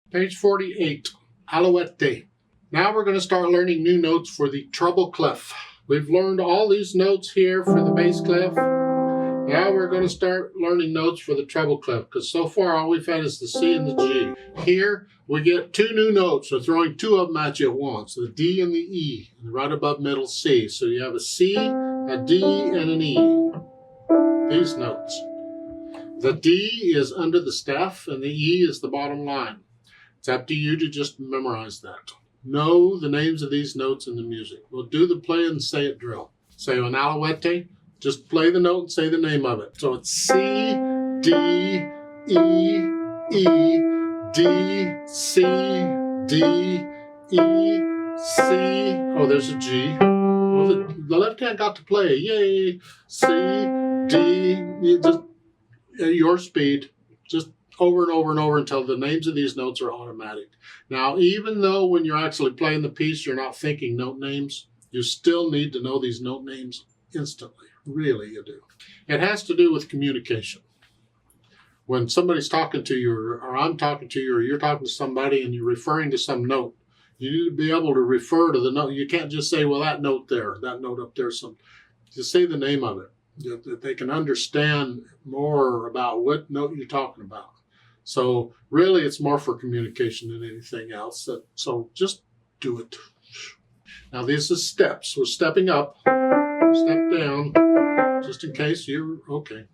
Page 48, Alouette. Now we're going to start learning new notes for the treble clef. We've learned all these notes here for the bass clef. Now we're going to start learning notes for the treble clef, because so far all we've had is the C and the G. Here we get two new notes. We're throwing two of them at you at once, the D and the E, and right above middle C. So you have a C, a D, and an E. These notes. The D is under the staff, and the E is the bottom line. It's up to you to just memorize that. Know the names of these notes in the music. We'll do the play and say it drill. Say an Alouette, just play the note and say the name of it. So it's C, D, E, E, D, C, D, E, C. Oh, there's a G. Well, the left hand got to play. Yay! C, D, just at your speed. Just over and over and over until the names of these notes are automatic. Now, even though when you're actually playing the piece, you're not thinking note names, you still need to know these note names instantly. Really, you do. It has to do with communication. When somebody's talking to you, or I'm talking to you, or you're talking to somebody and you're referring to some note, you need to be able to refer to the note. You can't just say, well, that note there, that note up there. Just say the name of it, that they can understand more about what note you're talking about. So really, it's more for communication than anything else. So just do it. Now, these are steps. We're stepping up, step down, just in case you're okay.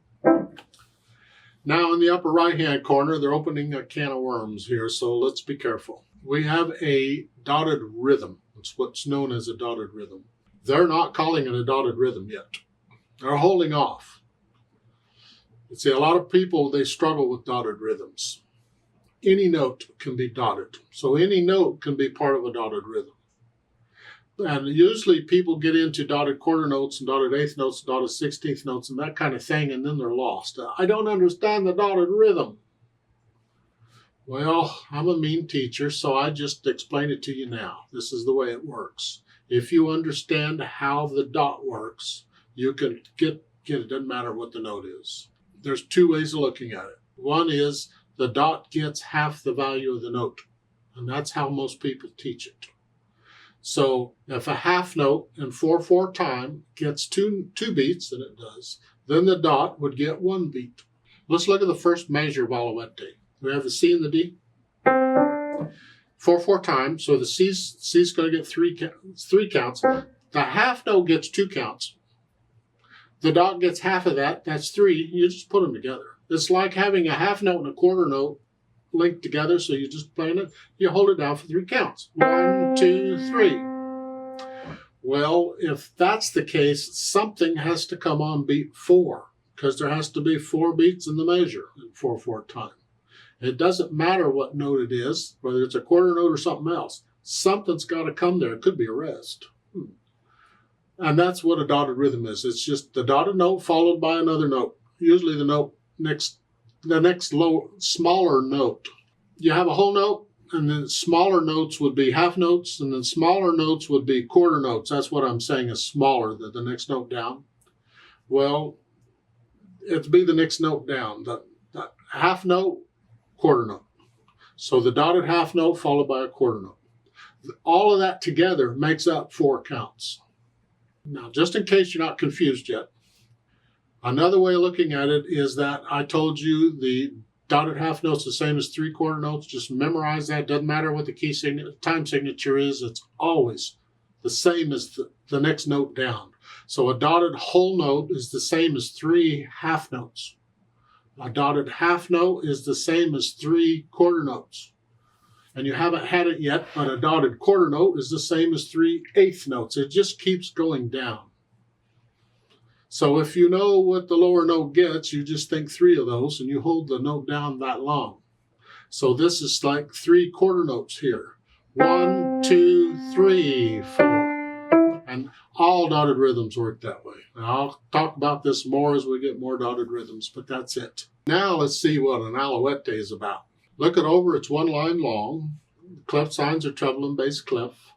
Now, in the upper right-hand corner, they're opening a can of worms here, so let's be careful. We have a dotted rhythm. It's what's known as a dotted rhythm. They're not calling it a dotted rhythm yet. They're holding off. You see, a lot of people, they struggle with dotted rhythms. Any note can be dotted. So any note can be part of a dotted rhythm. And usually people get into dotted quarter notes and dotted eighth notes, dotted 16th notes, and that kind of thing, and then they're lost. I don't understand the dotted rhythm. Well, I'm a mean teacher, so I just explain it to you now. This is the way it works. If you understand how the dot works, you can get it. It doesn't matter what the note is. There's two ways of looking at it. One is the dot gets half the value of the note, and that's how most people teach it. So if a half note in 4/4 time gets two beats, and it does, then the dot would get one beat. Let's look at the first measure of Alouette. We have the C and the D. 4/4 time, so the C's going to get three counts. The half note gets 2 counts. The dot gets half of that. That's 3. You just put them together. It's like having a half note and a quarter note linked together, so you just playing it. You hold it down for 3 counts. 1, 2, 3. Well, if that's the case, something has to come on beat 4, because there has to be 4 beats in the measure in 4/4 time. It doesn't matter what note it is, whether it's a quarter note or something else. Something's got to come there. It could be a rest. And that's what a dotted rhythm is. It's just the dotted note followed by another note. Usually the next smaller note. You have a whole note, and then smaller notes would be half notes, and then smaller notes would be quarter notes. That's what I'm saying is smaller than the next note down. Well, it'd be the next note down. The half note, quarter note. So the dotted half note followed by a quarter note. All of that together makes up 4 counts. Now, just in case you're not confused yet, another way of looking at it is that I told you the dotted half note's the same as 3 quarter notes. Just memorize that. Doesn't matter what the time signature is. It's always the same as the next note down. So a dotted whole note is the same as 3 half notes. A dotted half note is the same as 3 quarter notes. And you haven't had it yet, but a dotted quarter note is the same as 3 eighth notes. It just keeps going down. So if you know what the lower note gets, you just think 3 of those, and you hold the note down that long. So this is like 3 quarter notes here. 1, 2, 3, 4. And all dotted rhythms work that way. And I'll talk about this more as we get more dotted rhythms, but that's it. Now let's see what an Alouette is about. Look it over, it's 1 line long. Clef signs are treble and bass clef.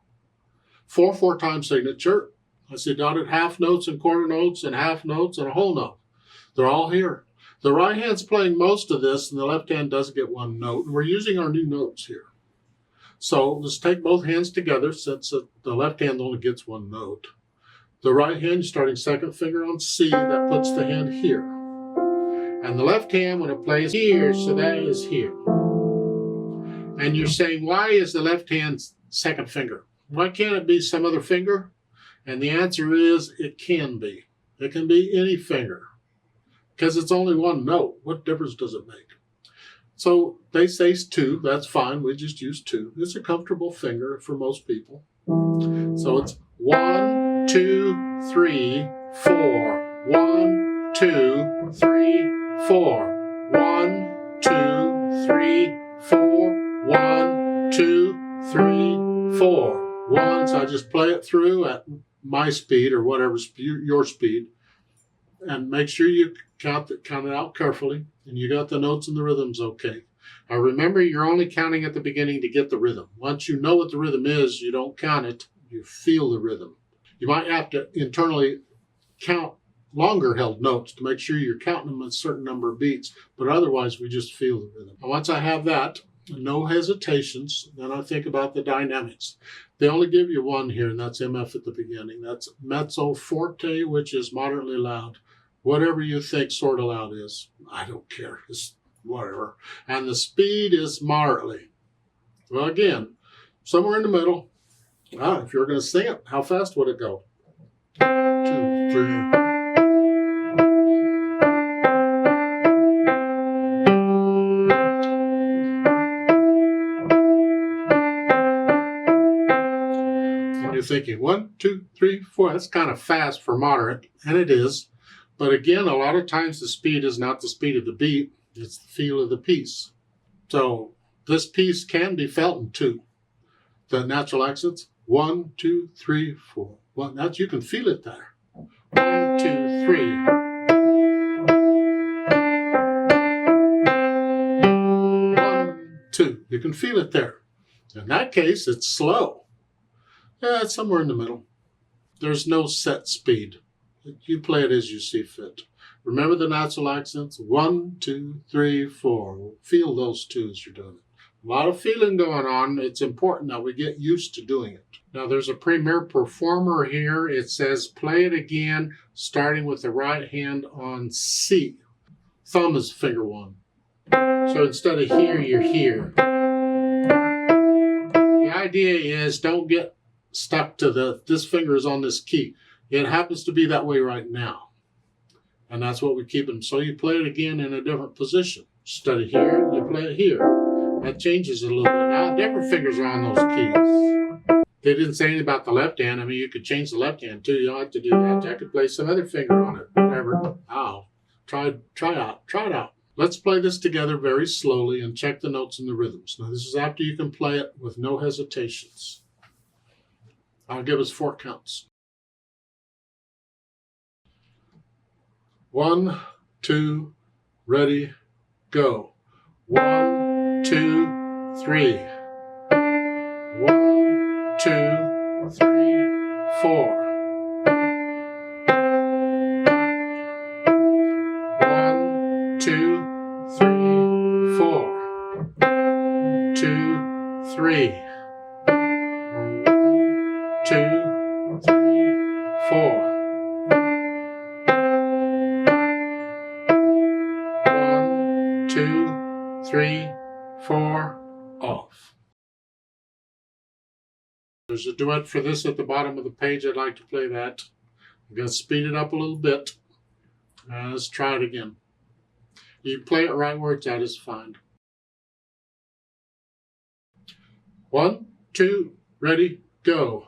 4/4 time signature. I see dotted half notes and quarter notes and half notes and a whole note. They're all here. The right hand's playing most of this, and the left hand doesn't get one note. And we're using our new notes here. So let's take both hands together since the left hand only gets one note. The right hand, starting second finger on C, that puts the hand here. And the left hand, when it plays here, so that is here. And you're saying, why is the left hand second finger? Why can't it be some other finger? And the answer is, it can be. It can be any finger. Because it's only one note. What difference does it make? So they say 2, that's fine, we just use 2. It's a comfortable finger for most people. So it's 1, 2, 3, 4. 1, 2, 3, 4. 1, 2, 3, 4. 1, 2, 3, 4. 1, so I just play it through at my speed or whatever your speed. And make sure you count it out carefully, and you got the notes and the rhythms okay. Now remember, you're only counting at the beginning to get the rhythm. Once you know what the rhythm is, you don't count it, you feel the rhythm. You might have to internally count longer held notes to make sure you're counting them a certain number of beats, but otherwise we just feel the rhythm. And once I have that, no hesitations, then I think about the dynamics. They only give you one here, and that's MF at the beginning. That's mezzo forte, which is moderately loud. Whatever you think sort of loud is, I don't care, it's whatever. And the speed is moderately. Well, again, somewhere in the middle. If you're going to sing it, how fast would it go? 2, 3. And you're thinking 1, 2, 3, 4. That's kind of fast for moderate, and it is. But again, a lot of times the speed is not the speed of the beat, it's the feel of the piece. So this piece can be felt in 2. The natural accents, 1, 2, 3, 4. Well, that's, you can feel it there. 1, 2, 3. 1, 2. You can feel it there. In that case, it's slow. Yeah, it's somewhere in the middle. There's no set speed. You play it as you see fit. Remember the natural accents? 1, 2, 3, 4. Feel those 2 as you're doing it. A lot of feeling going on. It's important that we get used to doing it. Now there's a premier performer here. It says play it again, starting with the right hand on C. Thumb is finger 1. So instead of here, you're here. The idea is don't get stuck to this finger is on this key. It happens to be that way right now. And that's what we keep them. So you play it again in a different position. Instead of here, you play it here. That changes it a little bit. Now different fingers are on those keys. They didn't say anything about the left hand. I mean, you could change the left hand too. You don't have to do that. I could play some other finger on it. Whatever. Try it out. Let's play this together very slowly and check the notes and the rhythms. Now this is after you can play it with no hesitations. I'll give us 4 counts. 1, 2, ready, go. 1, 2, 3. 1, 2, 3, 4. 1, 2, 3, 4. 2, 3. 2, 3, 4. 2, 3, 4, off. There's a duet for this at the bottom of the page. I'd like to play that. I'm going to speed it up a little bit. Let's try it again. You play it right where it's at is fine. 1, 2, ready, go.